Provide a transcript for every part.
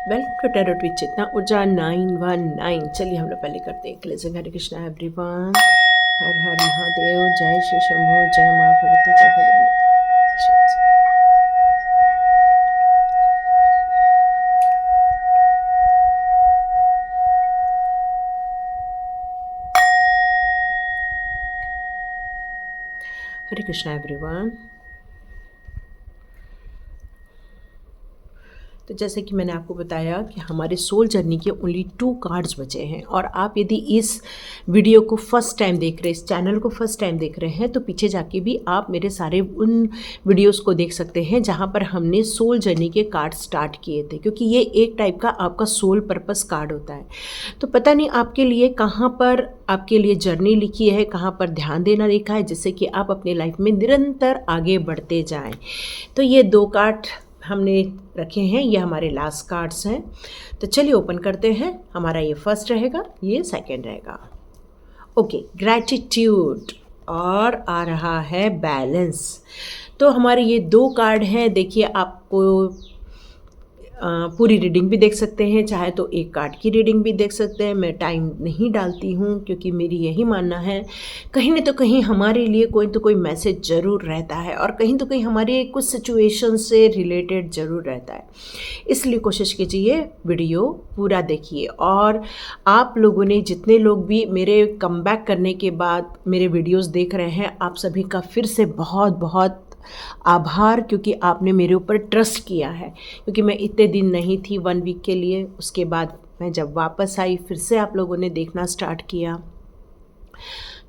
Welcome to tarot with चेतना ऊर्जा 919। चलिए हम लोग पहले करते हैं क्लेजिंग। हरे कृष्णा एवरीवन, हर हर महादेव, जय श्री शंभू, जय माँ भगवती, जय भगवान। हरे कृष्णा एवरीवन। तो जैसे कि मैंने आपको बताया कि हमारे सोल जर्नी के ओनली 2 कार्ड्स बचे हैं, और आप यदि इस वीडियो को फर्स्ट टाइम देख रहे हैं, इस चैनल को फर्स्ट टाइम देख रहे हैं, तो पीछे जाके भी आप मेरे सारे उन वीडियोस को देख सकते हैं जहां पर हमने सोल जर्नी के कार्ड स्टार्ट किए थे, क्योंकि ये एक टाइप का आपका सोल पर्पस कार्ड होता है। तो पता नहीं आपके लिए कहाँ पर आपके लिए जर्नी लिखी है, कहाँ पर ध्यान देना लिखा है, जिससे कि आप अपने लाइफ में निरंतर आगे बढ़ते जाएँ। तो ये 2 कार्ड हमने रखे हैं, ये हमारे लास्ट कार्ड्स हैं। तो चलिए ओपन करते हैं। हमारा ये फर्स्ट रहेगा, ये सेकंड रहेगा। ओके, ग्रैटिट्यूड और आ रहा है बैलेंस। तो हमारे ये 2 कार्ड हैं। देखिए, आपको पूरी रीडिंग भी देख सकते हैं, चाहे तो एक कार्ड की रीडिंग भी देख सकते हैं। मैं टाइम नहीं डालती हूँ, क्योंकि मेरी यही मानना है कहीं न तो कहीं हमारे लिए कोई तो कोई मैसेज ज़रूर रहता है, और कहीं तो कहीं हमारे कुछ सिचुएशन से रिलेटेड ज़रूर रहता है। इसलिए कोशिश कीजिए वीडियो पूरा देखिए। और आप लोगों ने, जितने लोग भी मेरे कमबैक करने के बाद मेरे वीडियोज़ देख रहे हैं, आप सभी का फिर से बहुत बहुत आभार, क्योंकि आपने मेरे ऊपर ट्रस्ट किया है। क्योंकि मैं इतने दिन नहीं थी 1 वीक के लिए, उसके बाद मैं जब वापस आई फिर से आप लोगों ने देखना स्टार्ट किया।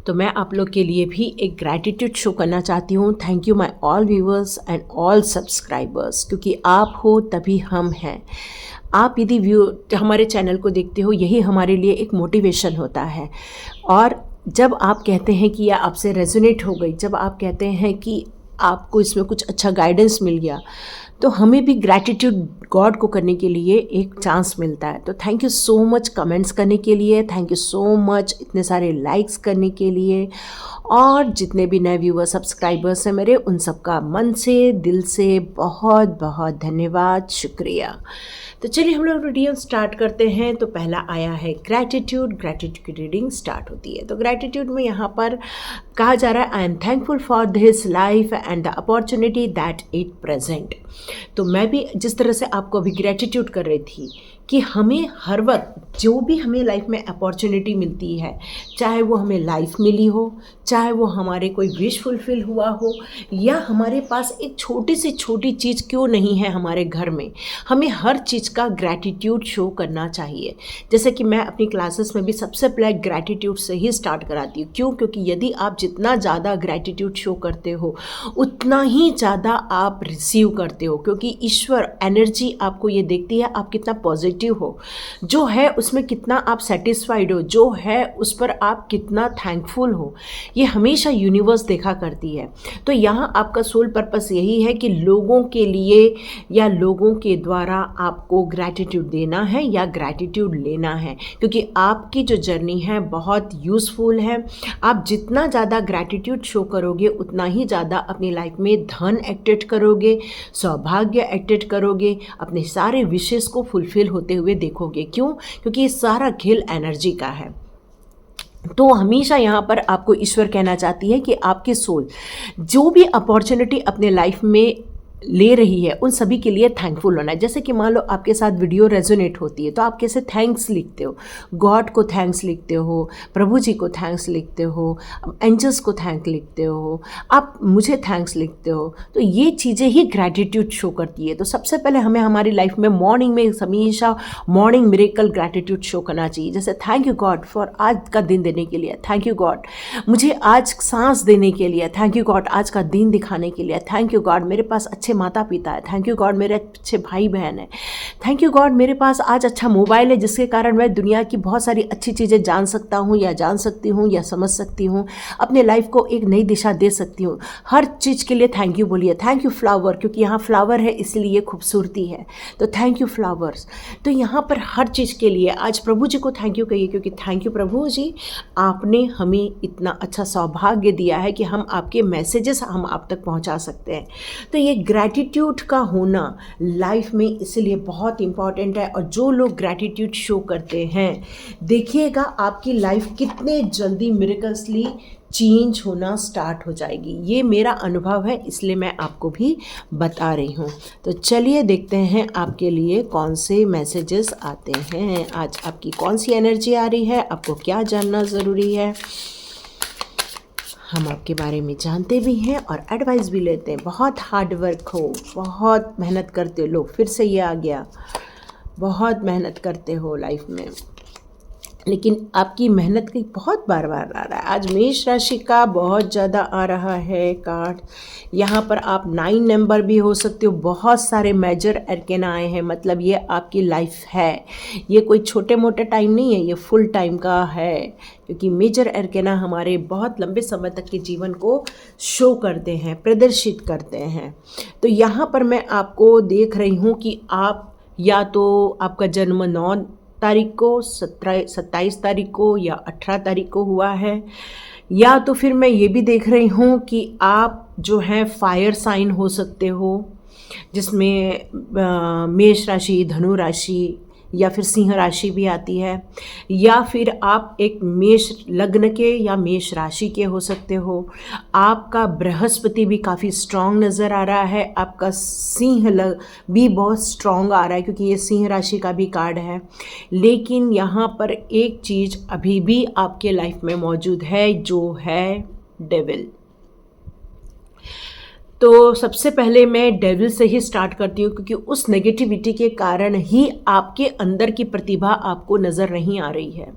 तो मैं आप लोग के लिए भी एक ग्रैटिट्यूड शो करना चाहती हूँ। Thank you my all viewers and all subscribers, क्योंकि आप हो तभी हम हैं। आप यदि हमारे चैनल को देखते हो, यही हमारे लिए एक मोटिवेशन होता है। और जब आप कहते हैं कि यह आपसे रेजोनेट हो गई, जब आप कहते हैं कि आपको इसमें कुछ अच्छा गाइडेंस मिल गया, तो हमें भी ग्रैटिट्यूड गॉड को करने के लिए एक चांस मिलता है। तो thank you so much comments करने के लिए, थैंक यू सो मच इतने सारे लाइक्स करने के लिए, और जितने भी नए व्यूअर सब्सक्राइबर्स हैं मेरे, उन सबका मन से, दिल से बहुत बहुत धन्यवाद, शुक्रिया। तो चलिए हम लोग रीडिंग स्टार्ट करते हैं। तो पहला आया है ग्रैटिट्यूड। ग्रैटिट्यूड की रीडिंग स्टार्ट होती है। तो ग्रैटिट्यूड में यहाँ पर कहा जा रहा है, I am thankful for this life and the opportunity that it present. तो मैं भी जिस तरह से आपको अभी ग्रैटिट्यूड कर रही थी कि हमें हर वक्त जो भी हमें लाइफ में अपॉर्चुनिटी मिलती है, चाहे वो हमें लाइफ मिली हो, चाहे वो हमारे कोई विश फुलफिल हुआ हो, या हमारे पास एक छोटी से छोटी चीज़ क्यों नहीं है हमारे घर में, हमें हर चीज़ का ग्रैटिट्यूड शो करना चाहिए। जैसे कि मैं अपनी क्लासेस में भी सबसे पहले ग्रैटिट्यूड से ही स्टार्ट कराती हूँ। क्यों? क्योंकि यदि आप जितना ज़्यादा ग्रैटिट्यूड शो करते हो, उतना ही ज़्यादा आप रिसीव करते हो, क्योंकि ईश्वर एनर्जी आपको ये देखती है आप कितना पॉजिटिव हो, जो है उसमें कितना आप सेटिस्फाइड हो, जो है उस पर आप कितना थैंकफुल हो। ये हमेशा यूनिवर्स देखा करती है। तो यहाँ आपका सोल पर्पस यही है कि लोगों के लिए या लोगों के द्वारा आपको ग्रैटिट्यूड देना है या ग्रैटिट्यूड लेना है, क्योंकि आपकी जो जर्नी है बहुत यूज़फुल है। आप जितना ज़्यादा ग्रैटिट्यूड शो करोगे, उतना ही ज़्यादा अपनी लाइफ में धन एक्टिवेट करोगे, सौभाग्य एक्टिवेट करोगे, अपने सारे विशेष को फुलफिल होते हुए देखोगे। क्यों? क्योंकि ये सारा खेल एनर्जी का है। तो हमेशा यहाँ पर आपको ईश्वर कहना चाहती है कि आपके सोल जो भी अपॉर्चुनिटी अपने लाइफ में ले रही है, उन सभी के लिए थैंकफुल होना है। जैसे कि मान लो आपके साथ वीडियो रेजोनेट होती है, तो आप कैसे थैंक्स लिखते हो, गॉड को थैंक्स लिखते हो, प्रभु जी को थैंक्स लिखते हो, एंजल्स को थैंक लिखते हो, आप मुझे थैंक्स लिखते हो। तो ये चीज़ें ही ग्रैटिट्यूड शो करती है। तो सबसे पहले हमें हमारी लाइफ में मॉर्निंग में हमेशा मॉर्निंग मिरेकल ग्रैटिट्यूड शो करना चाहिए। जैसे थैंक यू गॉड फॉर आज का दिन देने के लिए, थैंक यू गॉड मुझे आज सांस देने के लिए, थैंक यू गॉड आज का दिन दिखाने के लिए, थैंक यू गॉड मेरे पास अच्छे माता पिता है, थैंक यू गॉड मेरे अच्छे भाई बहन है, थैंक यू गॉड मेरे पास आज अच्छा मोबाइल है, जिसके कारण मैं दुनिया की बहुत सारी अच्छी चीज़ें जान सकता हूँ या जान सकती हूँ या समझ सकती हूँ, अपने लाइफ को एक नई दिशा दे सकती हूँ। हर चीज़ के लिए थैंक यू बोलिए। थैंक यू फ्लावर, क्योंकि यहाँ फ्लावर है इसलिए खूबसूरती है, तो थैंक यू फ्लावर्स। तो यहाँ पर हर चीज़ के लिए आज प्रभु जी को थैंक यू कहिए, क्योंकि थैंक यू प्रभु जी, आपने हमें इतना अच्छा सौभाग्य दिया है कि हम आपके मैसेजेस हम आप तक पहुँचा सकते हैं। तो ये ग्रैटिट्यूड का होना लाइफ में इसलिए बहुत इम्पॉर्टेंट है। और जो लोग ग्रैटिट्यूड शो करते हैं, देखिएगा आपकी लाइफ कितने जल्दी मिरेकल्सली चेंज होना स्टार्ट हो जाएगी। ये मेरा अनुभव है, इसलिए मैं आपको भी बता रही हूँ। तो चलिए देखते हैं आपके लिए कौन से मैसेजेस आते हैं, आज आपकी कौन सी एनर्जी आ रही है, आपको क्या जानना ज़रूरी है। हम आपके बारे में जानते भी हैं और एडवाइस भी लेते हैं। बहुत हार्ड वर्क हो, बहुत मेहनत करते हो लोग, फिर से ये आ गया, बहुत मेहनत करते हो लाइफ में, लेकिन आपकी मेहनत की बहुत बार बार आ रहा है। आज मेष राशि का बहुत ज़्यादा आ रहा है कार्ड। यहाँ पर आप 9 नंबर भी हो सकते हो। बहुत सारे मेजर अरकेना आए हैं, मतलब ये आपकी लाइफ है। ये कोई छोटे मोटे टाइम नहीं है, ये फुल टाइम का है, क्योंकि मेजर अरकेना हमारे बहुत लंबे समय तक के जीवन को शो करते हैं, प्रदर्शित करते हैं। तो यहाँ पर मैं आपको देख रही हूँ कि आप या तो आपका जन्म 9 तारीख को, 27 तारीख को या 18 तारीख को हुआ है, या तो फिर मैं ये भी देख रही हूँ कि आप जो है फायर साइन हो सकते हो, जिसमें मेष राशि, धनु राशि या फिर सिंह राशि भी आती है, या फिर आप एक मेष लग्न के या मेष राशि के हो सकते हो। आपका बृहस्पति भी काफ़ी स्ट्रांग नज़र आ रहा है, आपका सिंह भी बहुत स्ट्रांग आ रहा है, क्योंकि ये सिंह राशि का भी कार्ड है। लेकिन यहाँ पर एक चीज़ अभी भी आपके लाइफ में मौजूद है, जो है डेविल। तो सबसे पहले मैं डेविल से ही स्टार्ट करती हूँ, क्योंकि उस नेगेटिविटी के कारण ही आपके अंदर की प्रतिभा आपको नज़र नहीं आ रही है।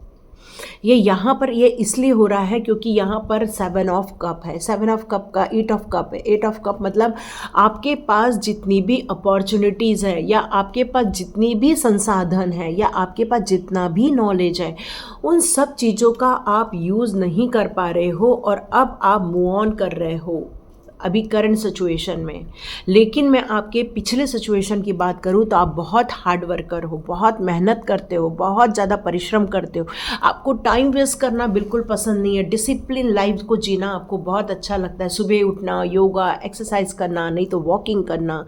ये यहाँ पर ये इसलिए हो रहा है क्योंकि यहाँ पर 7 ऑफ कप है, 7 ऑफ कप का 8 ऑफ कप है। 8 ऑफ कप मतलब आपके पास जितनी भी अपॉर्चुनिटीज़ है, या आपके पास जितनी भी संसाधन है, या आपके पास जितना भी नॉलेज है, उन सब चीज़ों का आप यूज़ नहीं कर पा रहे हो, और अब आप मूव ऑन कर रहे हो अभी करंट सिचुएशन में। लेकिन मैं आपके पिछले सिचुएशन की बात करूं तो आप बहुत हार्ड वर्कर हो, बहुत मेहनत करते हो, बहुत ज़्यादा परिश्रम करते हो। आपको टाइम वेस्ट करना बिल्कुल पसंद नहीं है। डिसिप्लिन लाइफ को जीना आपको बहुत अच्छा लगता है। सुबह उठना, योगा, एक्सरसाइज करना, नहीं तो वॉकिंग करना।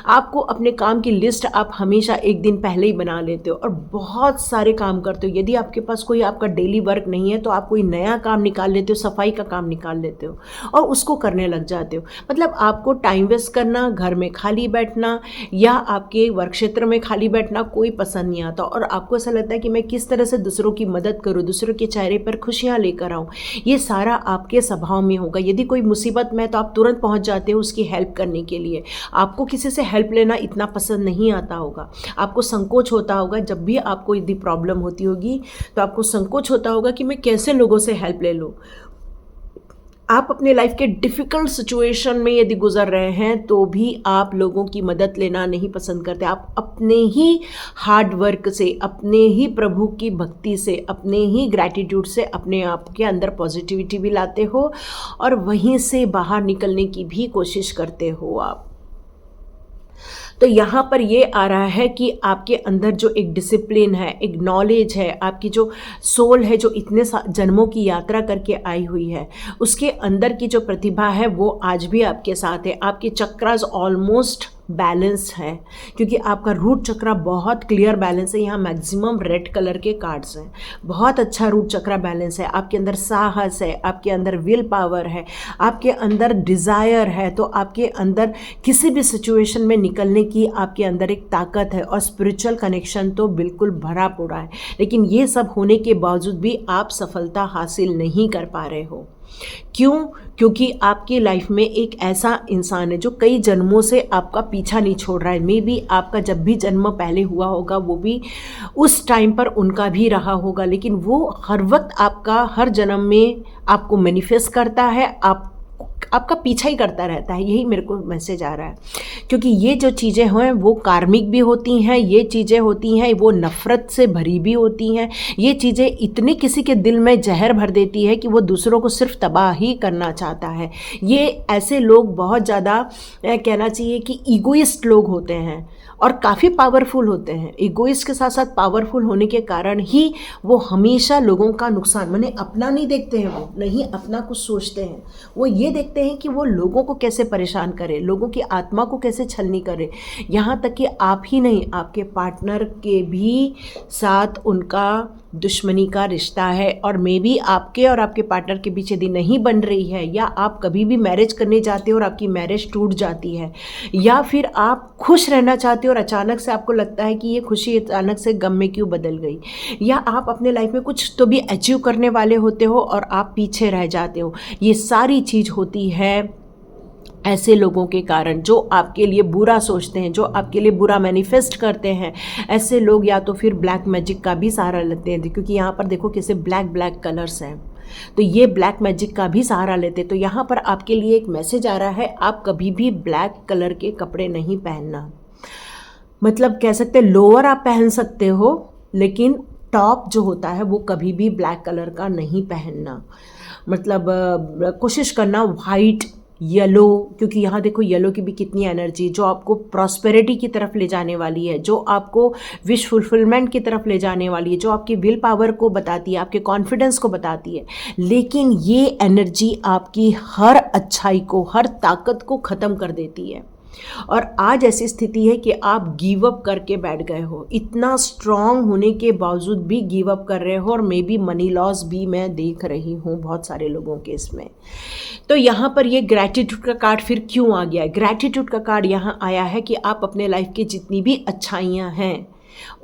आपको अपने काम की लिस्ट आप हमेशा एक दिन पहले ही बना लेते हो और बहुत सारे काम करते हो। यदि आपके पास कोई आपका डेली वर्क नहीं है तो आप कोई नया काम निकाल लेते हो, सफाई का काम निकाल लेते हो और उसको करने लग जाते हो। मतलब आपको टाइम वेस्ट करना, घर में खाली बैठना या आपके वर्क क्षेत्र में खाली बैठना कोई पसंद नहीं आता, और आपको ऐसा लगता है कि मैं किस तरह से दूसरों की मदद करूं, दूसरों के चेहरे पर खुशियां लेकर आऊं। ये सारा आपके स्वभाव में होगा। यदि कोई मुसीबत में है तो आप तुरंत पहुंच जाते हो उसकी हेल्प करने के लिए। आपको किसी से हेल्प लेना इतना पसंद नहीं आता होगा, आपको संकोच होता होगा। जब भी आपको यदि प्रॉब्लम होती होगी तो आपको संकोच होता होगा कि मैं कैसे लोगों से हेल्प ले लूं। आप अपने लाइफ के डिफ़िकल्ट सिचुएशन में यदि गुजर रहे हैं तो भी आप लोगों की मदद लेना नहीं पसंद करते। आप अपने ही हार्ड वर्क से, अपने ही प्रभु की भक्ति से, अपने ही ग्रैटिट्यूड से अपने आप के अंदर पॉजिटिविटी भी लाते हो और वहीं से बाहर निकलने की भी कोशिश करते हो आप। तो यहाँ पर ये आ रहा है कि आपके अंदर जो एक डिसिप्लिन है, एक नॉलेज है, आपकी जो सोल है जो इतने जन्मों की यात्रा करके आई हुई है, उसके अंदर की जो प्रतिभा है वो आज भी आपके साथ है। आपके चक्रास ऑलमोस्ट बैलेंस है, क्योंकि आपका रूट चक्रा बहुत क्लियर बैलेंस है। यहाँ मैक्सिमम रेड कलर के कार्ड्स हैं। बहुत अच्छा रूट चक्रा बैलेंस है। आपके अंदर साहस है, आपके अंदर विल पावर है, आपके अंदर डिज़ायर है, तो आपके अंदर किसी भी सिचुएशन में निकलने की आपके अंदर एक ताकत है, और स्पिरिचुअल कनेक्शन तो बिल्कुल भरा पड़ा है। लेकिन ये सब होने के बावजूद भी आप सफलता हासिल नहीं कर पा रहे हो। क्यों? क्योंकि आपकी लाइफ में एक ऐसा इंसान है जो कई जन्मों से आपका पीछा नहीं छोड़ रहा है। मे बी आपका जब भी जन्म पहले हुआ होगा वो भी उस टाइम पर उनका भी रहा होगा, लेकिन वो हर वक्त आपका हर जन्म में आपको मैनिफेस्ट करता है, आपका पीछा ही करता रहता है। यही मेरे को मैसेज आ रहा है, क्योंकि ये जो चीज़ें हैं वो कार्मिक भी होती हैं, ये चीज़ें होती हैं वो नफ़रत से भरी भी होती हैं। ये चीज़ें इतनी किसी के दिल में जहर भर देती है कि वो दूसरों को सिर्फ तबाह ही करना चाहता है। ये ऐसे लोग बहुत ज़्यादा कहना चाहिए कि ईगोइस्ट लोग होते हैं, और काफ़ी पावरफुल होते हैं। इगोइस्ट के साथ साथ पावरफुल होने के कारण ही वो हमेशा लोगों का नुकसान, माने अपना नहीं देखते हैं, वो नहीं अपना कुछ सोचते हैं, वो ये देखते हैं कि वो लोगों को कैसे परेशान करे, लोगों की आत्मा को कैसे छलनी करे। यहाँ तक कि आप ही नहीं, आपके पार्टनर के भी साथ उनका दुश्मनी का रिश्ता है, और मे बी आपके और आपके पार्टनर के बीच यदि नहीं बन रही है, या आप कभी भी मैरिज करने जाते हो और आपकी मैरिज टूट जाती है, या फिर आप खुश रहना चाहते हो और अचानक से आपको लगता है कि ये खुशी अचानक से गम में क्यों बदल गई, या आप अपने लाइफ में कुछ तो भी अचीव करने वाले होते हो और आप पीछे रह जाते हो, ये सारी चीज़ होती है ऐसे लोगों के कारण जो आपके लिए बुरा सोचते हैं, जो आपके लिए बुरा मैनिफेस्ट करते हैं। ऐसे लोग या तो फिर ब्लैक मैजिक का भी सहारा लेते हैं, क्योंकि यहाँ पर देखो कैसे ब्लैक ब्लैक कलर्स हैं, तो ये ब्लैक मैजिक का भी सहारा लेते हैं। तो यहाँ पर आपके लिए एक मैसेज आ रहा है, आप कभी भी ब्लैक कलर के कपड़े नहीं पहनना। मतलब कह सकते हैं लोअर आप पहन सकते हो, लेकिन टॉप जो होता है वो कभी भी ब्लैक कलर का नहीं पहनना। मतलब कोशिश करना वाइट, येलो, क्योंकि यहाँ देखो येलो की भी कितनी एनर्जी, जो आपको प्रॉस्पेरिटी की तरफ ले जाने वाली है, जो आपको विश फुलफिलमेंट की तरफ ले जाने वाली है, जो आपकी विल पावर को बताती है, आपके कॉन्फिडेंस को बताती है। लेकिन ये एनर्जी आपकी हर अच्छाई को, हर ताकत को ख़त्म कर देती है। और आज ऐसी स्थिति है कि आप गिव अप करके बैठ गए हो, इतना स्ट्रांग होने के बावजूद भी गिव अप कर रहे हो, और मे बी मनी लॉस भी मैं देख रही हूँ बहुत सारे लोगों के इसमें। तो यहाँ पर ये ग्रैटिट्यूड का कार्ड फिर क्यों आ गया है? ग्रैटिट्यूड का कार्ड यहाँ आया है कि आप अपने लाइफ की जितनी भी अच्छाइयाँ हैं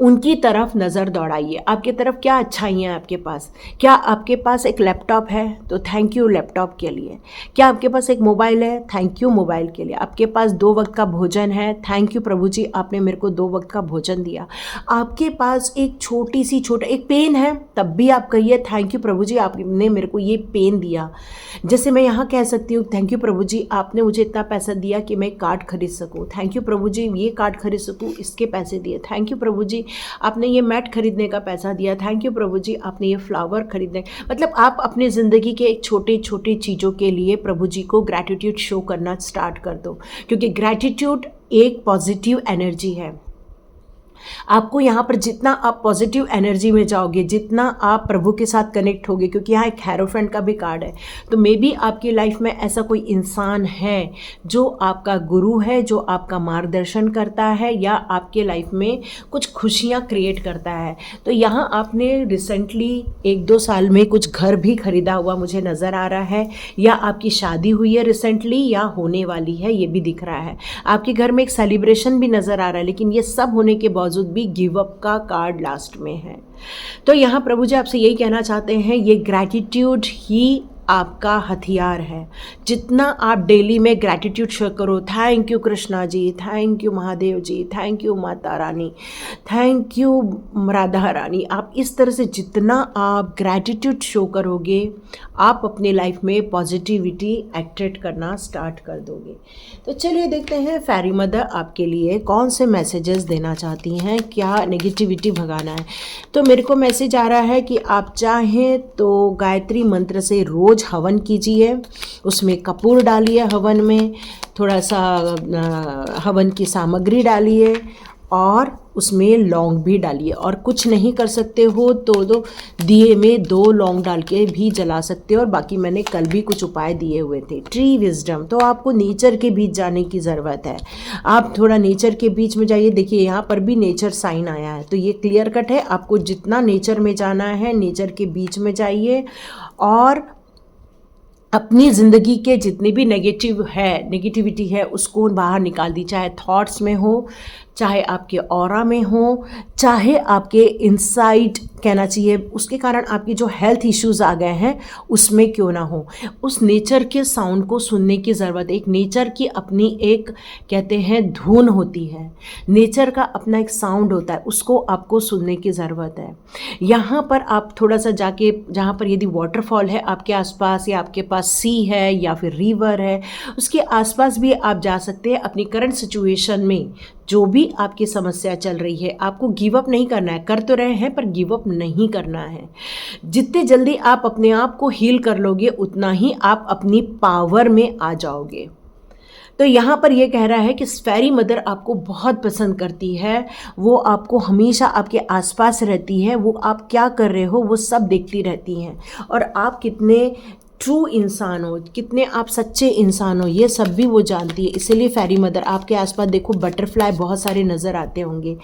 उनकी तरफ नज़र दौड़ाइए। आपके तरफ क्या अच्छाइयाँ हैं आपके पास? क्या आपके पास एक लैपटॉप है तो थैंक यू लैपटॉप के लिए। क्या आपके पास एक मोबाइल है? थैंक यू मोबाइल के लिए। आपके पास 2 वक्त का भोजन है? थैंक यू प्रभु जी, आपने मेरे को 2 वक्त का भोजन दिया। आपके पास एक छोटा एक पेन है, तब भी आप कहिए थैंक यू प्रभु जी, आपने मेरे को ये पेन दिया। जैसे मैं यहाँ कह सकती हूँ थैंक यू प्रभु जी, आपने मुझे इतना पैसा दिया कि मैं कार्ड खरीद सकूँ। थैंक यू प्रभु जी, ये कार्ड खरीद सकूँ, इसके पैसे दिए। थैंक यू प्रभु जी, आपने ये मैट खरीदने का पैसा दिया। थैंक यू प्रभु जी, आपने ये फ्लावर खरीदने। मतलब आप अपने ज़िंदगी के छोटे छोटे चीज़ों के लिए प्रभु जी को ग्रैटिट्यूड शो करना स्टार्ट कर दो, क्योंकि ग्रैटिट्यूड एक पॉजिटिव एनर्जी है। आपको यहाँ पर जितना आप पॉजिटिव एनर्जी में जाओगे, जितना आप प्रभु के साथ कनेक्ट होगे, क्योंकि यहाँ एक हेरोफेंट का भी कार्ड है, तो मे बी आपकी लाइफ में ऐसा कोई इंसान है जो आपका गुरु है, जो आपका मार्गदर्शन करता है, या आपके लाइफ में कुछ खुशियाँ क्रिएट करता है। तो यहाँ आपने रिसेंटली 1-2 साल में कुछ घर भी खरीदा हुआ मुझे नज़र आ रहा है, या आपकी शादी हुई है रिसेंटली, या होने वाली है, ये भी दिख रहा है। आपके घर में एक सेलिब्रेशन भी नज़र आ रहा है, लेकिन ये सब होने के बावजूद भी गिव अप का कार्ड लास्ट में है। तो यहाँ प्रभु जी आपसे यही कहना चाहते हैं, ये ग्रैटिट्यूड ही आपका हथियार है। जितना आप डेली में ग्रैटिट्यूड शो करो, thank you Krishna ji, thank you Mahadev ji, thank you Mata Rani, thank you Radha Rani, आप इस तरह से जितना आप ग्रैटिट्यूड शो करोगे, आप अपने लाइफ में पॉजिटिविटी एक्ट्रेट करना स्टार्ट कर दोगे। तो चलिए देखते हैं फेरी मदर आपके लिए कौन से मैसेजेस देना चाहती हैं, क्या नेगेटिविटी भगाना है। तो मेरे को मैसेज आ रहा है कि आप चाहें तो गायत्री मंत्र से रोज हवन कीजिए, उसमें कपूर डालिए, हवन में थोड़ा सा हवन की सामग्री डालिए, और उसमें लौंग भी डालिए। और कुछ नहीं कर सकते हो तो दिए में 2 लौंग डाल के भी जला सकते हो। और बाकी मैंने कल भी कुछ उपाय दिए हुए थे। ट्री विजडम, तो आपको नेचर के बीच जाने की ज़रूरत है। आप थोड़ा नेचर के बीच में जाइए। देखिए यहाँ पर भी नेचर साइन आया है, तो ये क्लियर कट है, आपको जितना नेचर में जाना है नेचर के बीच में जाइए, और अपनी ज़िंदगी के जितनी भी नेगेटिविटी है उसको बाहर निकाल दी, चाहे थॉट्स में हो, चाहे आपके ऑरा में हो, चाहे आपके इनसाइड कहना चाहिए, उसके कारण आपकी जो हेल्थ इश्यूज़ आ गए हैं उसमें क्यों ना हो। उस नेचर के साउंड को सुनने की ज़रूरत है। एक नेचर की अपनी एक कहते हैं धुन होती है, नेचर का अपना एक साउंड होता है, उसको आपको सुनने की ज़रूरत है। यहाँ पर आप थोड़ा सा जाके, जहाँ पर यदि वाटरफॉल है आपके आसपास, या आपके पास सी है या फिर रिवर है, उसके आसपास भी आप जा सकते हैं। अपनी करंट सिचुएशन में जो भी आपकी समस्या चल रही है, आपको गिव अप नहीं करना है, कर तो रहे हैं पर गिव अप नहीं करना है। जितने जल्दी आप अपने आप को हील कर लोगे, उतना ही आप अपनी पावर में आ जाओगे। तो यहाँ पर ये कह रहा है कि फेरी मदर आपको बहुत पसंद करती है, वो आपको हमेशा आपके आसपास रहती है, वो आप क्या कर रहे हो वो सब देखती रहती हैं, और आप कितने ट्रू इंसान हो, कितने आप सच्चे इंसान हो, ये सब भी वो जानती है। इसीलिए फेरी मदर आपके आसपास देखो बटरफ्लाई बहुत सारे नज़र आते होंगे,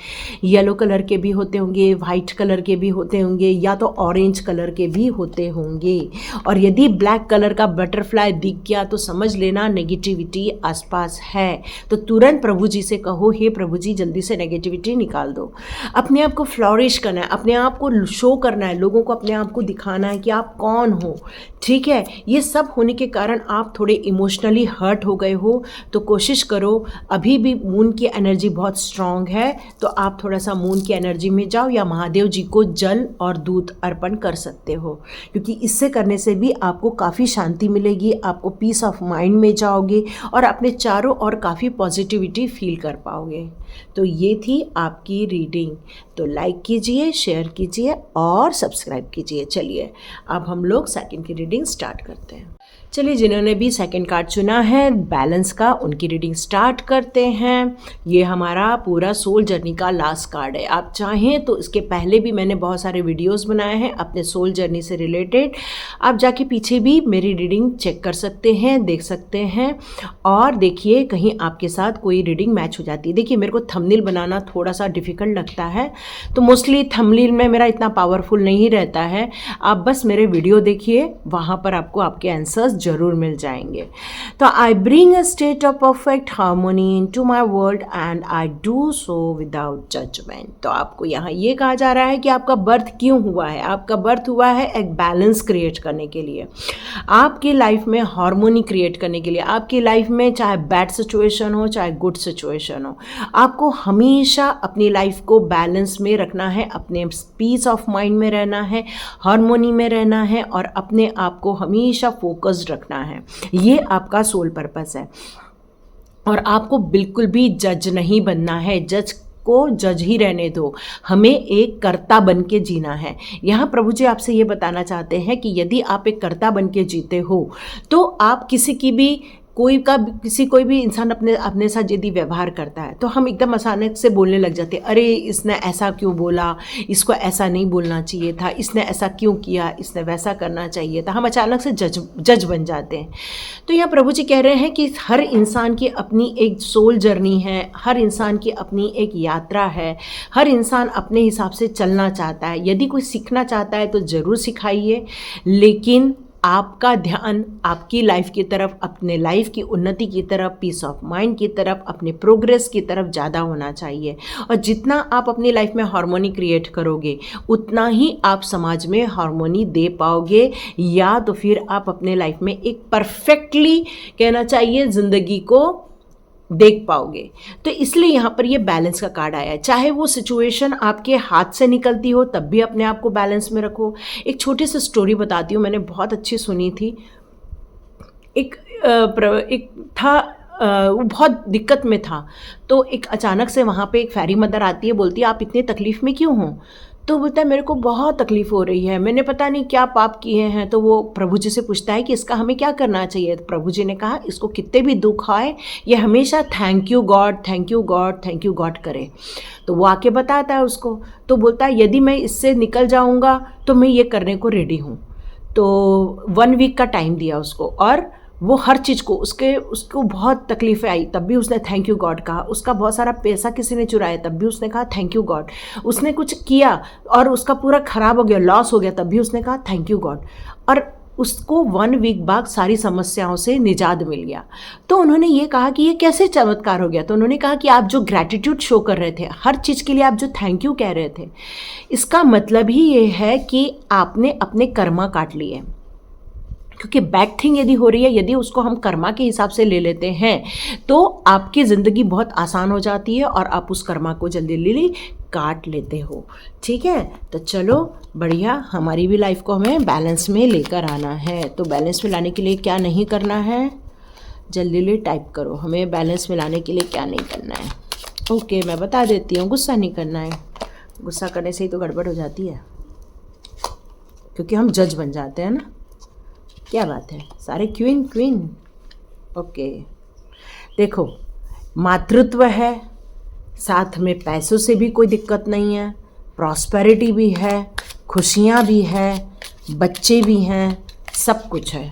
येलो कलर के भी होते होंगे, वाइट कलर के भी होते होंगे, या तो ऑरेंज कलर के भी होते होंगे। और यदि ब्लैक कलर का बटरफ्लाई दिख गया तो समझ लेना नेगेटिविटी आसपास है। तो तुरंत प्रभु जी से कहो, हे प्रभु जी जल्दी से नेगेटिविटी निकाल दो। अपने आप को फ्लॉरिश करना है, अपने आप को शो करना है, लोगों को अपने आप को दिखाना है कि आप कौन हो। ठीक है, ये सब होने के कारण आप थोड़े इमोशनली हर्ट हो गए हो, तो कोशिश करो, अभी भी मून की एनर्जी बहुत स्ट्रांग है, तो आप थोड़ा सा मून की एनर्जी में जाओ, या महादेव जी को जल और दूध अर्पण कर सकते हो, क्योंकि इससे करने से भी आपको काफ़ी शांति मिलेगी, आपको पीस ऑफ माइंड में जाओगे और अपने चारों ओर काफ़ी पॉजिटिविटी फील कर पाओगे। तो ये थी आपकी रीडिंग। तो लाइक कीजिए, शेयर कीजिए और सब्सक्राइब कीजिए। चलिए अब हम लोग सेकंड की रीडिंग स्टार्ट करते हैं। चलिए, जिन्होंने भी सेकंड कार्ड चुना है बैलेंस का, उनकी रीडिंग स्टार्ट करते हैं। ये हमारा पूरा सोल जर्नी का लास्ट कार्ड है। आप चाहें तो इसके पहले भी मैंने बहुत सारे वीडियोस बनाए हैं अपने सोल जर्नी से रिलेटेड, आप जाके पीछे भी मेरी रीडिंग चेक कर सकते हैं, देख सकते हैं, और देखिए कहीं आपके साथ कोई रीडिंग मैच हो जाती है। देखिए, मेरे को थंबनेल बनाना थोड़ा सा डिफ़िकल्ट लगता है, तो मोस्टली थंबनेल में मेरा इतना पावरफुल नहीं रहता है। आप बस मेरे वीडियो देखिए, वहाँ पर आपको आपके आंसर्स जरूर मिल जाएंगे। तो I bring a state of perfect harmony into my world and I do so without judgment. तो आपको यहाँ ये कहा जा रहा है कि आपका बर्थ क्यों हुआ है। आपका बर्थ हुआ है एक बैलेंस क्रिएट करने के लिए, आपकी लाइफ में हार्मोनी क्रिएट करने के लिए। आपकी लाइफ में चाहे बैड सिचुएशन हो चाहे गुड सिचुएशन हो, आपको हमेशा अपनी लाइफ को बैलेंस में रखना है, अपने पीस ऑफ माइंड में रहना है, हार्मोनी में रहना है, और अपने आप को हमेशा फोकस्ड रखना है। ये आपका सोल पर्पस है। और आपको बिल्कुल भी जज नहीं बनना है, जज को जज ही रहने दो, हमें एक कर्ता बन के जीना है। यहाँ प्रभु जी आपसे ये बताना चाहते हैं कि यदि आप एक कर्ता बन के जीते हो तो आप किसी की भी कोई भी इंसान अपने साथ यदि व्यवहार करता है तो हम एकदम अचानक से बोलने लग जाते हैं, अरे इसने ऐसा क्यों बोला, इसको ऐसा नहीं बोलना चाहिए था, इसने ऐसा क्यों किया, इसने वैसा करना चाहिए था। हम अचानक से जज बन जाते हैं। तो यहाँ प्रभु जी कह रहे हैं कि हर इंसान की अपनी एक सोल जर्नी है, हर इंसान की अपनी एक यात्रा है, हर इंसान अपने हिसाब से चलना चाहता है। यदि कोई सीखना चाहता है तो ज़रूर सिखाइए, लेकिन आपका ध्यान आपकी लाइफ की तरफ, अपने लाइफ की उन्नति की तरफ, पीस ऑफ माइंड की तरफ, अपने प्रोग्रेस की तरफ ज़्यादा होना चाहिए। और जितना आप अपनी लाइफ में हार्मोनी क्रिएट करोगे उतना ही आप समाज में हार्मोनी दे पाओगे, या तो फिर आप अपने लाइफ में एक परफेक्टली कहना चाहिए ज़िंदगी को देख पाओगे। तो इसलिए यहाँ पर ये बैलेंस का कार्ड आया है। चाहे वो सिचुएशन आपके हाथ से निकलती हो तब भी अपने आप को बैलेंस में रखो। एक छोटी सी स्टोरी बताती हूँ, मैंने बहुत अच्छी सुनी थी। एक था, वो बहुत दिक्कत में था, तो एक अचानक से वहाँ पे एक फेरी मदर आती है, बोलती है आप इतनी तकलीफ़ में क्यों हो। तो बोलता है मेरे को बहुत तकलीफ़ हो रही है, मैंने पता नहीं क्या पाप किए हैं। तो वो प्रभु जी से पूछता है कि इसका हमें क्या करना चाहिए। तो प्रभु जी ने कहा इसको कितने भी दुख आए ये हमेशा thank you God, thank you God, thank you God करे। तो वो आके बताता है उसको, तो बोलता है यदि मैं इससे निकल जाऊँगा तो मैं ये करने को रेडी हूँ। तो 1 वीक का टाइम दिया उसको, और वो हर चीज़ को उसको बहुत तकलीफ़ें आई तब भी उसने थैंक यू गॉड कहा। उसका बहुत सारा पैसा किसी ने चुराया तब भी उसने कहा थैंक यू गॉड। उसने कुछ किया और उसका पूरा ख़राब हो गया, लॉस हो गया, तब भी उसने कहा थैंक यू गॉड। और उसको 1 वीक बाद सारी समस्याओं से निजात मिल गया। तो उन्होंने ये कहा कि ये कैसे चमत्कार हो गया। तो उन्होंने कहा कि आप जो ग्रैटिट्यूड शो कर रहे थे, हर चीज़ के लिए आप जो थैंक यू कह रहे थे, इसका मतलब ही ये है कि आपने अपने कर्मा काट लिए। क्योंकि बैड थिंग यदि हो रही है, यदि उसको हम कर्मा के हिसाब से ले लेते हैं तो आपकी ज़िंदगी बहुत आसान हो जाती है और आप उस कर्मा को जल्दी जल्दी काट लेते हो। ठीक है, तो चलो बढ़िया, हमारी भी लाइफ को हमें बैलेंस में लेकर आना है। तो बैलेंस में लाने के लिए क्या नहीं करना है, जल्दी जल्दी टाइप करो, हमें बैलेंस में लाने के लिए क्या नहीं करना है। ओके, मैं बता देती हूँ, गुस्सा नहीं करना है। गुस्सा करने से ही तो गड़बड़ हो जाती है, क्योंकि हम जज बन जाते हैं ना। क्या बात है, सारे क्वीन। ओके, देखो, मातृत्व है, साथ में पैसों से भी कोई दिक्कत नहीं है, प्रॉस्पेरिटी भी है, खुशियाँ भी है, बच्चे भी हैं, सब कुछ है।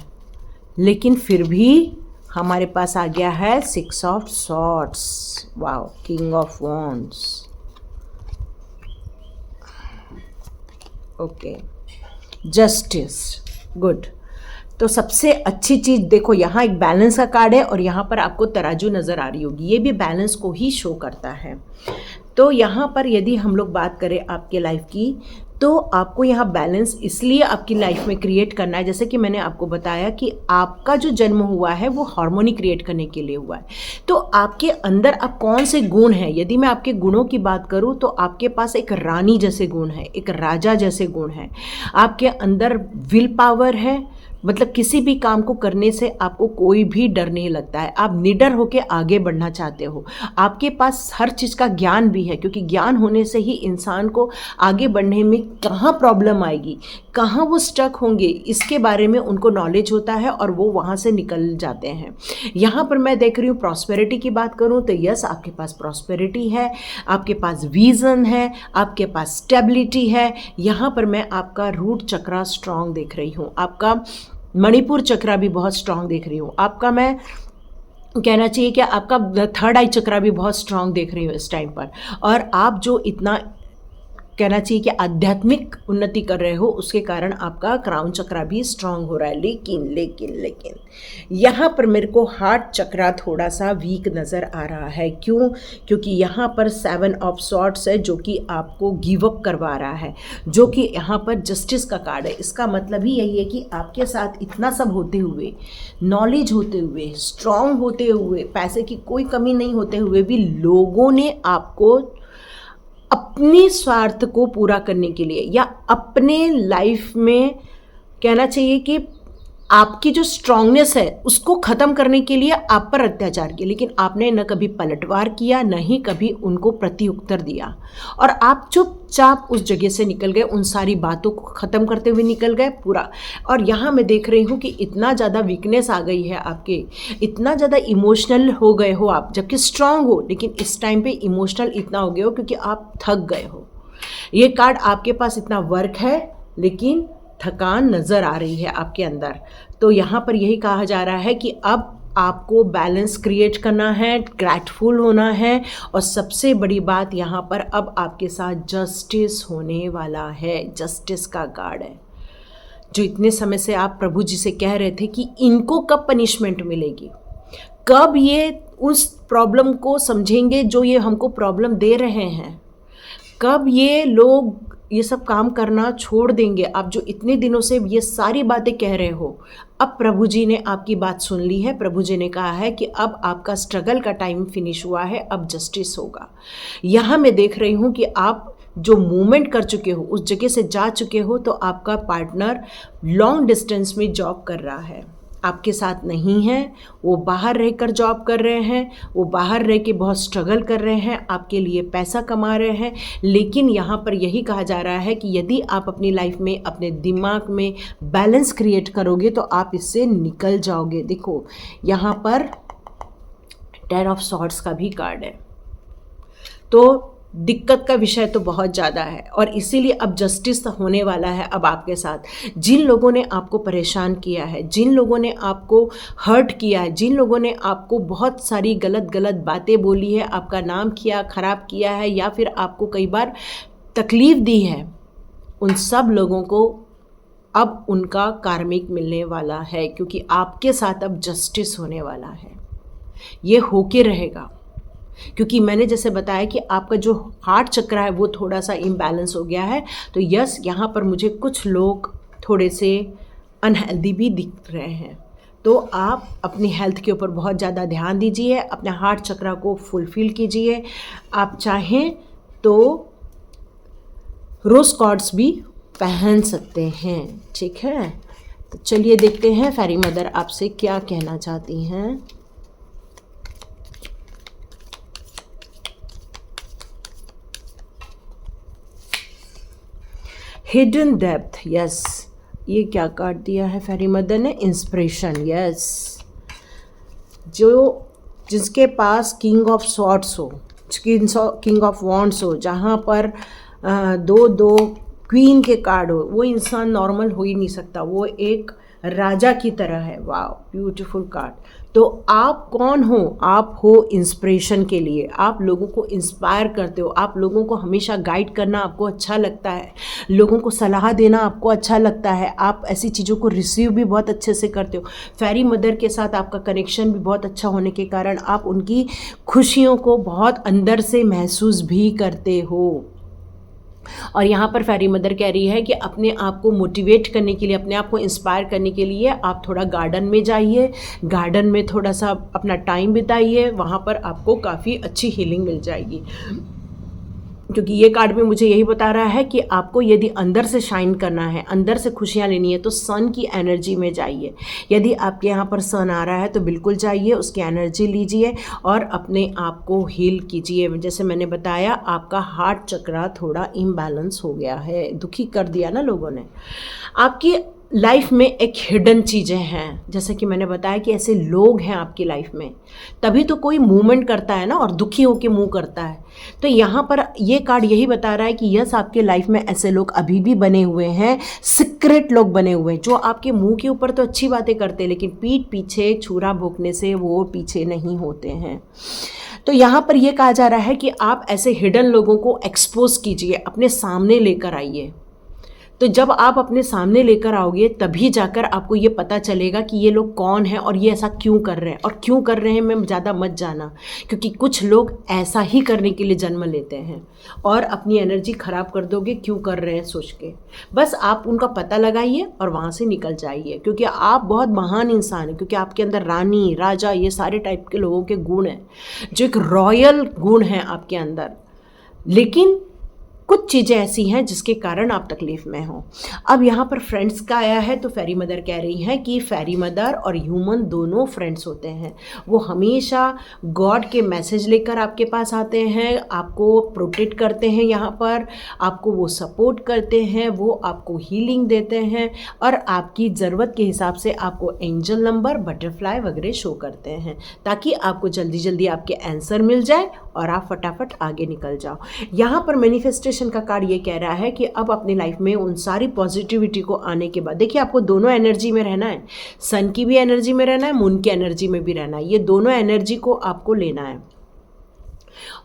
लेकिन फिर भी हमारे पास आ गया है 6 of swords, wow, king of wands. Okay, justice, good. तो सबसे अच्छी चीज़ देखो, यहाँ एक बैलेंस का कार्ड है और यहाँ पर आपको तराजू नज़र आ रही होगी, ये भी बैलेंस को ही शो करता है। तो यहाँ पर यदि हम लोग बात करें आपके लाइफ की, तो आपको यहाँ बैलेंस इसलिए आपकी लाइफ में क्रिएट करना है, जैसे कि मैंने आपको बताया कि आपका जो जन्म हुआ है वो हार्मोनी क्रिएट करने के लिए हुआ है। तो आपके अंदर अब कौन से गुण हैं, यदि मैं आपके गुणों की बात करूँ तो आपके पास एक रानी जैसे गुण है, एक राजा जैसे गुण है। आपके अंदर विल पावर है, मतलब किसी भी काम को करने से आपको कोई भी डर नहीं लगता है, आप निडर होकर आगे बढ़ना चाहते हो। आपके पास हर चीज़ का ज्ञान भी है, क्योंकि ज्ञान होने से ही इंसान को आगे बढ़ने में कहाँ प्रॉब्लम आएगी, कहाँ वो स्टक होंगे, इसके बारे में उनको नॉलेज होता है और वो वहाँ से निकल जाते हैं। यहाँ पर मैं देख रही हूँ प्रॉस्पेरिटी की बात करूँ तो यस, आपके पास प्रॉस्पेरिटी है, आपके पास विज़न है, आपके पास स्टेबिलिटी है। यहाँ पर मैं आपका रूट चक्रा स्ट्रांग देख रही हूँ, आपका मणिपुर चक्रा भी बहुत स्ट्रांग देख रही हूँ, आपका मैं कहना चाहिए कि आपका थर्ड आई चक्रा भी बहुत स्ट्रांग देख रही हूँ इस टाइम पर। और आप जो इतना कहना चाहिए कि आध्यात्मिक उन्नति कर रहे हो, उसके कारण आपका क्राउन चक्रा भी स्ट्रांग हो रहा है। लेकिन यहाँ पर मेरे को हार्ट चक्रा थोड़ा सा वीक नज़र आ रहा है। क्यों? क्योंकि यहाँ पर 7 ऑफ सॉर्ड्स है जो कि आपको गिव अप करवा रहा है, जो कि यहाँ पर जस्टिस का कार्ड है। इसका मतलब ही यही है कि आपके साथ इतना सब होते हुए, नॉलेज होते हुए, स्ट्रांग होते हुए, पैसे की कोई कमी नहीं होते हुए भी लोगों ने आपको अपने स्वार्थ को पूरा करने के लिए या अपने लाइफ में कहना चाहिए कि आपकी जो स्ट्रांगनेस है उसको ख़त्म करने के लिए आप पर अत्याचार किया, लेकिन आपने न कभी पलटवार किया, न ही कभी उनको प्रत्युत्तर दिया, और आप चुपचाप उस जगह से निकल गए, उन सारी बातों को ख़त्म करते हुए निकल गए पूरा। और यहाँ मैं देख रही हूँ कि इतना ज़्यादा वीकनेस आ गई है आपके, इतना ज़्यादा इमोशनल हो गए हो आप, जबकि स्ट्रांग हो, लेकिन इस टाइम पे इमोशनल इतना हो गए हो क्योंकि आप थक गए हो। ये कार्ड आपके पास इतना वर्क है लेकिन थकान नज़र आ रही है आपके अंदर। तो यहाँ पर यही कहा जा रहा है कि अब आपको बैलेंस क्रिएट करना है, ग्रेटफुल होना है, और सबसे बड़ी बात यहाँ पर अब आपके साथ जस्टिस होने वाला है। जस्टिस का कार्ड है, जो इतने समय से आप प्रभु जी से कह रहे थे कि इनको कब पनिशमेंट मिलेगी, कब ये उस प्रॉब्लम को समझेंगे जो ये हमको प्रॉब्लम दे रहे हैं, कब ये लोग ये सब काम करना छोड़ देंगे। आप जो इतने दिनों से ये सारी बातें कह रहे हो, अब प्रभु जी ने आपकी बात सुन ली है। प्रभु जी ने कहा है कि अब आपका स्ट्रगल का टाइम फिनिश हुआ है, अब जस्टिस होगा। यहाँ मैं देख रही हूँ कि आप जो मूवमेंट कर चुके हो, उस जगह से जा चुके हो, तो आपका पार्टनर लॉन्ग डिस्टेंस में जॉब कर रहा है, आपके साथ नहीं है, वो बाहर रहकर जॉब कर रहे हैं, वो बाहर रह के बहुत स्ट्रगल कर रहे हैं, आपके लिए पैसा कमा रहे हैं। लेकिन यहाँ पर यही कहा जा रहा है कि यदि आप अपनी लाइफ में अपने दिमाग में बैलेंस क्रिएट करोगे तो आप इससे निकल जाओगे। देखो यहाँ पर 10 ऑफ सॉर्ड्स का भी कार्ड है, तो दिक्कत का विषय तो बहुत ज़्यादा है और इसीलिए अब जस्टिस होने वाला है अब आपके साथ। जिन लोगों ने आपको परेशान किया है, जिन लोगों ने आपको हर्ट किया है, जिन लोगों ने आपको बहुत सारी गलत बातें बोली है, आपका नाम किया, ख़राब किया है, या फिर आपको कई बार तकलीफ़ दी है, उन सब लोगों को अब उनका कार्मिक मिलने वाला है, क्योंकि आपके साथ अब जस्टिस होने वाला है। ये होके रहेगा, क्योंकि मैंने जैसे बताया कि आपका जो हार्ट चक्र है वो थोड़ा सा इम्बैलेंस हो गया है। तो यस, यहाँ पर मुझे कुछ लोग थोड़े से अनहेल्दी भी दिख रहे हैं, तो आप अपनी हेल्थ के ऊपर बहुत ज़्यादा ध्यान दीजिए, अपने हार्ट चक्र को फुलफिल कीजिए। आप चाहें तो रोज़ कॉर्ड्स भी पहन सकते हैं, ठीक है। तो चलिए देखते हैं फेरी मदर आपसे क्या कहना चाहती हैं। Hidden depth, yes. ये क्या कार्ड दिया है फेरी मदर ने? Inspiration, yes. जो जिसके पास किंग ऑफ सॉर्ड्स हो, किंग ऑफ वॉन्ड्स हो, जहाँ पर दो दो क्वीन के कार्ड हो, वो इंसान नॉर्मल हो ही नहीं सकता, वो एक राजा की तरह है। वाह, ब्यूटीफुल कार्ड। तो आप कौन हो? आप हो इंस्पिरेशन के लिए, आप लोगों को इंस्पायर करते हो, आप लोगों को हमेशा गाइड करना आपको अच्छा लगता है, लोगों को सलाह देना आपको अच्छा लगता है, आप ऐसी चीज़ों को रिसीव भी बहुत अच्छे से करते हो। फेरी मदर के साथ आपका कनेक्शन भी बहुत अच्छा होने के कारण आप उनकी खुशियों को बहुत अंदर से महसूस भी करते हो। और यहाँ पर फेरी मदर कह रही है कि अपने आप को मोटिवेट करने के लिए, अपने आप को इंस्पायर करने के लिए आप थोड़ा गार्डन में जाइए, गार्डन में थोड़ा सा अपना टाइम बिताइए, वहाँ पर आपको काफ़ी अच्छी हीलिंग मिल जाएगी। क्योंकि ये कार्ड भी मुझे यही बता रहा है कि आपको यदि अंदर से शाइन करना है, अंदर से खुशियाँ लेनी है, तो सन की एनर्जी में जाइए। यदि आपके यहाँ पर सन आ रहा है तो बिल्कुल जाइए, उसकी एनर्जी लीजिए और अपने आप को हील कीजिए। जैसे मैंने बताया, आपका हार्ट चक्रा थोड़ा इम्बैलेंस हो गया है, दुखी कर दिया ना लोगों ने। आपकी लाइफ में एक हिडन चीज़ें हैं, जैसे कि मैंने बताया कि ऐसे लोग हैं आपकी लाइफ में, तभी तो कोई मूवमेंट करता है ना, और दुखी होकर मूव करता है। तो यहाँ पर ये कार्ड यही बता रहा है कि यस, आपके लाइफ में ऐसे लोग अभी भी बने हुए हैं, सीक्रेट लोग बने हुए हैं, जो आपके मुंह के ऊपर तो अच्छी बातें करते हैं, लेकिन पीठ पीछे छुरा भोंकने से वो पीछे नहीं होते हैं। तो यहाँ पर यह कहा जा रहा है कि आप ऐसे हिडन लोगों को एक्सपोज कीजिए, अपने सामने लेकर आइए। तो जब आप अपने सामने लेकर आओगे तभी जाकर आपको ये पता चलेगा कि ये लोग कौन हैं और ये ऐसा क्यों कर रहे हैं, और क्यों कर रहे हैं मैं ज़्यादा मत जाना, क्योंकि कुछ लोग ऐसा ही करने के लिए जन्म लेते हैं और अपनी एनर्जी ख़राब कर दोगे क्यों कर रहे हैं सोच के। बस आप उनका पता लगाइए और वहाँ से निकल जाइए, क्योंकि आप बहुत महान इंसान हैं, क्योंकि आपके अंदर रानी, राजा, ये सारे टाइप के लोगों के गुण हैं, जो एक रॉयल गुण हैं आपके अंदर। लेकिन कुछ चीज़ें ऐसी हैं जिसके कारण आप तकलीफ़ में हो। अब यहाँ पर फ्रेंड्स का आया है, तो फेरी मदर कह रही हैं कि फेरी मदर और ह्यूमन दोनों फ्रेंड्स होते हैं। वो हमेशा गॉड के मैसेज लेकर आपके पास आते हैं, आपको प्रोटेक्ट करते हैं, यहाँ पर आपको वो सपोर्ट करते हैं, वो आपको हीलिंग देते हैं और आपकी ज़रूरत के हिसाब से आपको एंजल नंबर, बटरफ्लाई वगैरह शो करते हैं, ताकि आपको जल्दी जल्दी आपके आंसर मिल जाए और आप फटाफट आगे निकल जाओ। यहाँ पर मैनिफेस्टेशन का कार्ड ये कह रहा है कि अब अपनी लाइफ में उन सारी पॉजिटिविटी को आने के बाद, देखिए आपको दोनों एनर्जी में रहना है, सन की भी एनर्जी में रहना है, मून की एनर्जी में भी रहना है, ये दोनों एनर्जी को आपको लेना है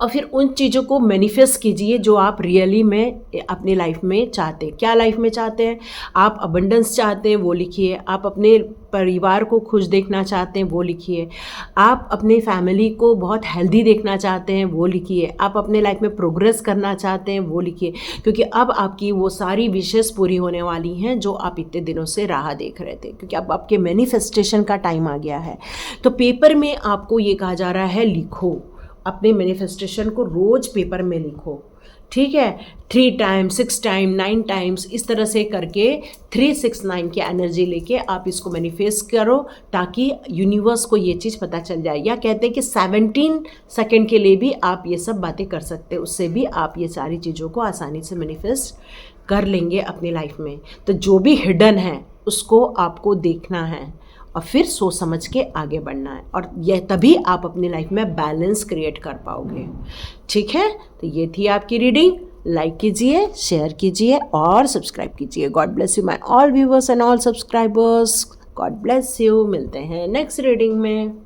और फिर उन चीज़ों को मैनिफेस्ट कीजिए जो आप रियली में अपनी लाइफ में चाहते हैं। क्या लाइफ में चाहते हैं? आप अबंडेंस चाहते हैं, वो लिखिए। आप अपने परिवार को खुश देखना चाहते हैं, वो लिखिए। आप अपने फैमिली को बहुत हेल्दी देखना चाहते हैं, वो लिखिए। आप अपने लाइफ में प्रोग्रेस करना चाहते हैं, वो लिखिए, क्योंकि अब आपकी वो सारी विशेष पूरी होने वाली हैं जो आप इतने दिनों से राह देख रहे थे, क्योंकि अब आपके मैनिफेस्टेशन का टाइम आ गया है। तो पेपर में आपको ये कहा जा रहा है, लिखो, अपने मैनिफेस्टेशन को रोज़ पेपर में लिखो, ठीक है? 3 टाइम्स, 6 टाइम, 9 टाइम्स, इस तरह से करके 3, 6, 9 की एनर्जी लेके आप इसको मैनिफेस्ट करो, ताकि यूनिवर्स को ये चीज़ पता चल जाए। या कहते हैं कि 17 सेकंड के लिए भी आप ये सब बातें कर सकते हैं, उससे भी आप ये सारी चीज़ों को आसानी से मैनिफेस्ट कर लेंगे अपनी लाइफ में। तो जो भी हिडन है उसको आपको देखना है और फिर सोच समझ के आगे बढ़ना है, और यह तभी आप अपनी लाइफ में बैलेंस क्रिएट कर पाओगे, ठीक है? तो ये थी आपकी रीडिंग। लाइक कीजिए, शेयर कीजिए और सब्सक्राइब कीजिए। God bless you my all viewers and all subscribers. God bless you. मिलते हैं नेक्स्ट रीडिंग में।